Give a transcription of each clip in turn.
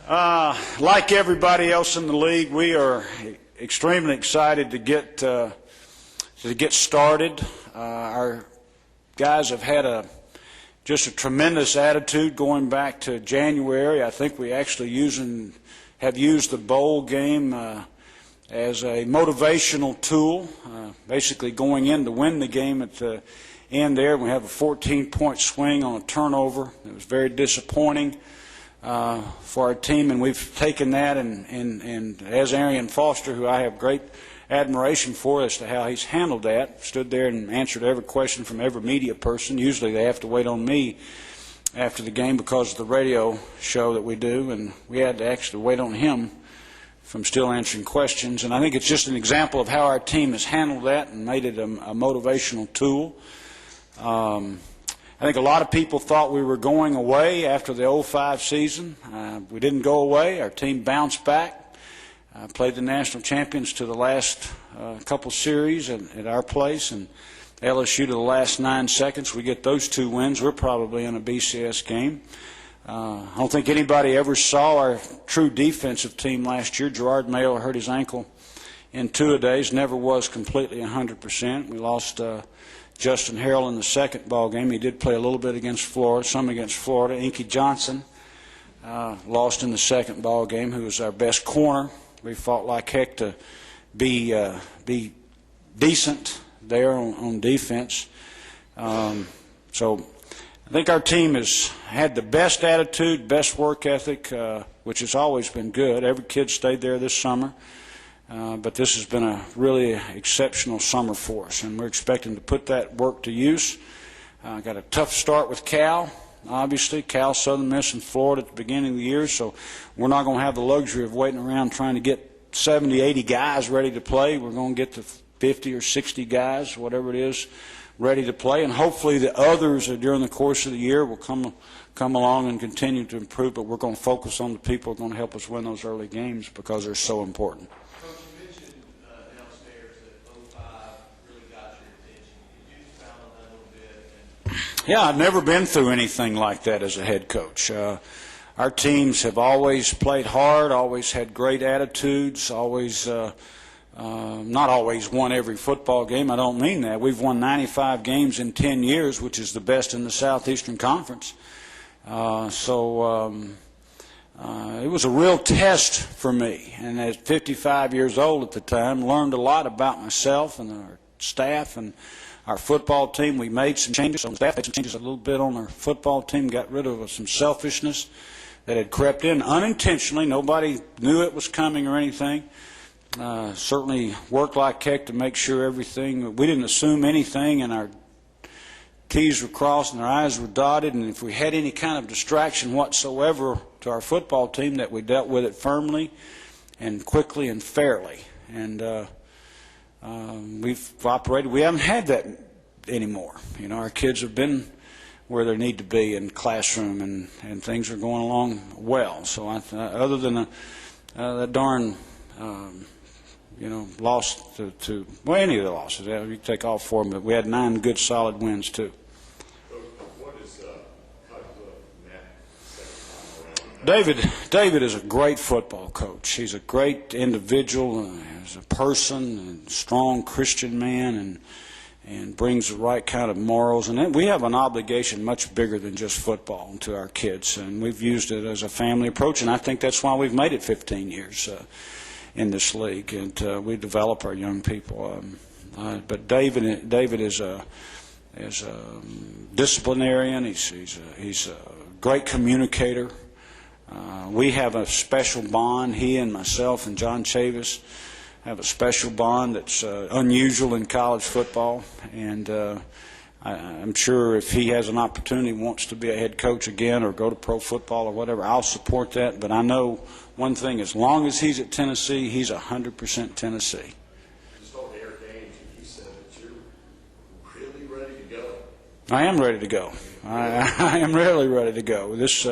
Like everybody else in the league, we are extremely excited to get started. Our guys have had just a tremendous attitude going back to January. I think we actually have used the bowl game as a motivational tool, basically going in to win the game at the end there. We have a 14-point swing on a turnover. It was very disappointing for our team, and we've taken that and as Arian Foster, who I have great admiration for as to how he's handled that, stood there and answered every question from every media person. Usually they have to wait on me after the game because of the radio show that we do, and we had to actually wait on him from still answering questions. And I think it's just an example of how our team has handled that and made it a motivational tool. I think a lot of people thought we were going away after the 2005 season. We didn't go away. Our team bounced back. Played the national champions to the last couple series at our place, and LSU to the last 9 seconds. We get those 2 wins, we're probably in a BCS game. I don't think anybody ever saw our true defensive team last year. Gerard Mayo hurt his ankle in 2-a-days, never was completely 100%. We lost Justin Harrell in the second ball game. He did play a little bit against Florida, some against Florida. Inky Johnson lost in the second ball game, who was our best corner. We fought like heck to be decent there on defense. So I think our team has had the best attitude, best work ethic, which has always been good. Every kid stayed there this summer. But this has been a really exceptional summer for us, and we're expecting to put that work to use. Got a tough start with Cal, obviously. Cal, Southern Miss, and Florida at the beginning of the year, so we're not going to have the luxury of waiting around trying to get 70, 80 guys ready to play. We're going to get to 50 or 60 guys, whatever it is, ready to play, and hopefully the others during the course of the year will come along and continue to improve, but we're going to focus on the people who are going to help us win those early games because they're so important. Yeah, I've never been through anything like that as a head coach. Our teams have always played hard, always had great attitudes, always not always won every football game. I don't mean that. We've won 95 games in 10 years, which is the best in the Southeastern Conference. It was a real test for me. And at 55 years old at the time, learned a lot about myself and our staff and our football team. We made some changes on the staff, made some changes a little bit on our football team, got rid of some selfishness that had crept in unintentionally. Nobody knew it was coming or anything. Certainly worked like heck to make sure everything, we didn't assume anything, and our T's were crossed and our I's were dotted, and if we had any kind of distraction whatsoever to our football team, that we dealt with it firmly and quickly and fairly. And we've operated. We haven't had that anymore. You know, our kids have been where they need to be in classroom, and things are going along well. So other than that darn, loss to any of the losses, you can take all 4 of them, but we had 9 good solid wins too. What is David is a great football coach. He's a great individual as a person, and strong Christian man, and brings the right kind of morals. And we have an obligation much bigger than just football to our kids, and we've used it as a family approach, and I think that's why we've made it 15 years in this league, and we develop our young people. But David is a disciplinarian. He's a great communicator. We have a special bond. He and myself and John Chavis have a special bond that's unusual in college football, and I'm sure if he has an opportunity, wants to be a head coach again or go to pro football or whatever, I'll support that. But I know one thing: as long as he's at Tennessee, he's 100% Tennessee. Just on air games, you said that you're really ready to go. I am ready to go. I am really ready to go. This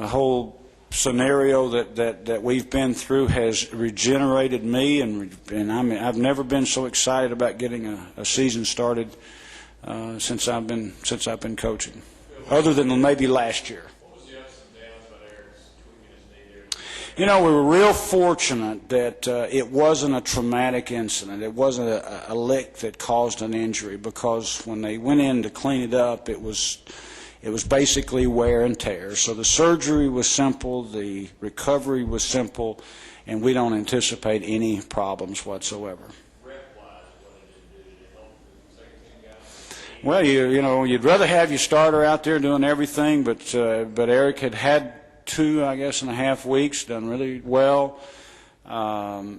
whole scenario that we've been through has regenerated me, and I've never been so excited about getting a season started since I've been coaching. other than maybe last year. What was the ups and downs about Eric's tweaking his knee there? You know, we were real fortunate that it wasn't a traumatic incident. It wasn't a lick that caused an injury, because when they went in to clean it up, it was basically wear and tear. So the surgery was simple, the recovery was simple, and we don't anticipate any problems whatsoever. Well, you know, you'd rather have your starter out there doing everything, but Eric had 2.5 weeks, done really well.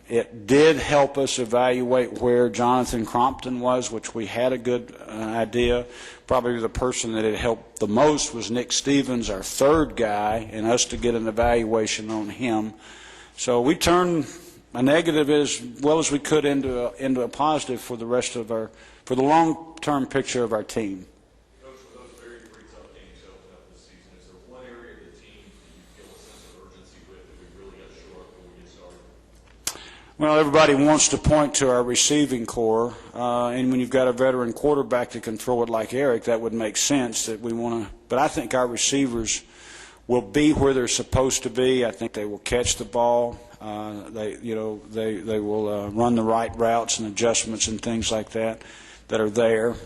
It did help us evaluate where Jonathan Crompton was, which we had a good idea. Probably the person that it helped the most was Nick Stevens, our third guy, and us to get an evaluation on him. So we turned a negative as well as we could into a positive for the rest of for the long-term picture of our team. Coach, with those very tough games opening up this season, is there one area of the team that you feel a sense of urgency with that we really got to shore up before we get started? Well, everybody wants to point to our receiving core, and when you've got a veteran quarterback that can throw it like Eric, that would make sense that we want to. But I think our receivers will be where they're supposed to be. I think they will catch the ball. They will run the right routes and adjustments and things like that are there.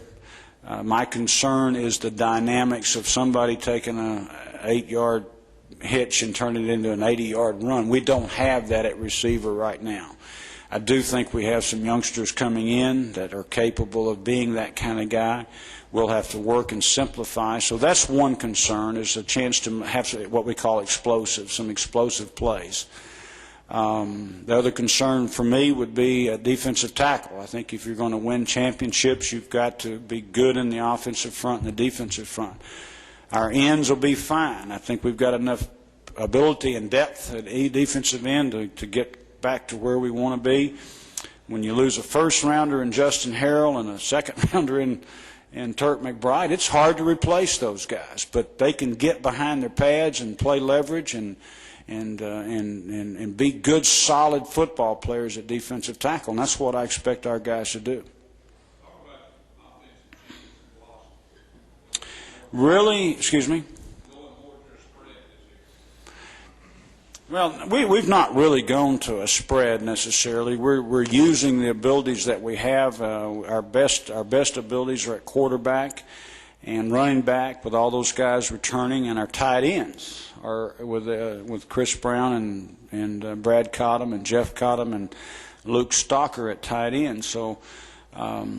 My concern is the dynamics of somebody taking an 8-yard hitch and turning it into an 80-yard run. We don't have that at receiver right now. I do think we have some youngsters coming in that are capable of being that kind of guy. We'll have to work and simplify. So that's one concern, is a chance to have what we call some explosive plays. The other concern for me would be a defensive tackle. I think if you're going to win championships, you've got to be good in the offensive front and the defensive front. Our ends will be fine. I think we've got enough ability and depth at defensive end to get back to where we want to be. When you lose a first-rounder in Justin Harrell and a second-rounder in Turk McBride, it's hard to replace those guys. But they can get behind their pads and play leverage and be good, solid football players at defensive tackle, and that's what I expect our guys to do. Really? Excuse me? Well, we've not really gone to a spread necessarily. We're using the abilities that we have. Our best abilities are at quarterback and running back, with all those guys returning, and our tight ends are with Chris Brown and Brad Cottom and Jeff Cottom and Luke Stalker at tight end. So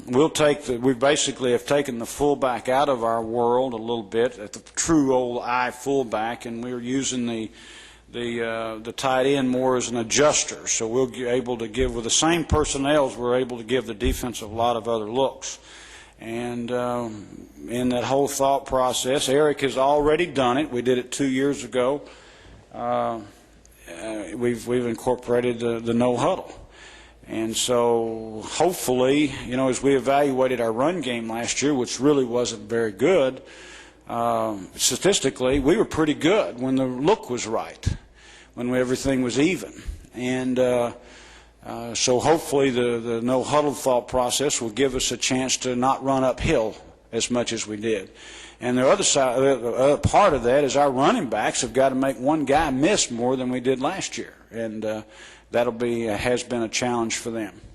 we basically have taken the fullback out of our world a little bit, at the true old I fullback, and we're using the tight end more as an adjuster. So we'll be able to give, with the same personnel, we're able to give the defense a lot of other looks. And in that whole thought process, Eric has already done it. We did it 2 years ago. We've incorporated the no huddle. And so hopefully, as we evaluated our run game last year, which really wasn't very good, statistically, we were pretty good when the look was right, when everything was even. And so hopefully the no huddle thought process will give us a chance to not run uphill as much as we did. And the other part of that is our running backs have got to make one guy miss more than we did last year, and has been a challenge for them.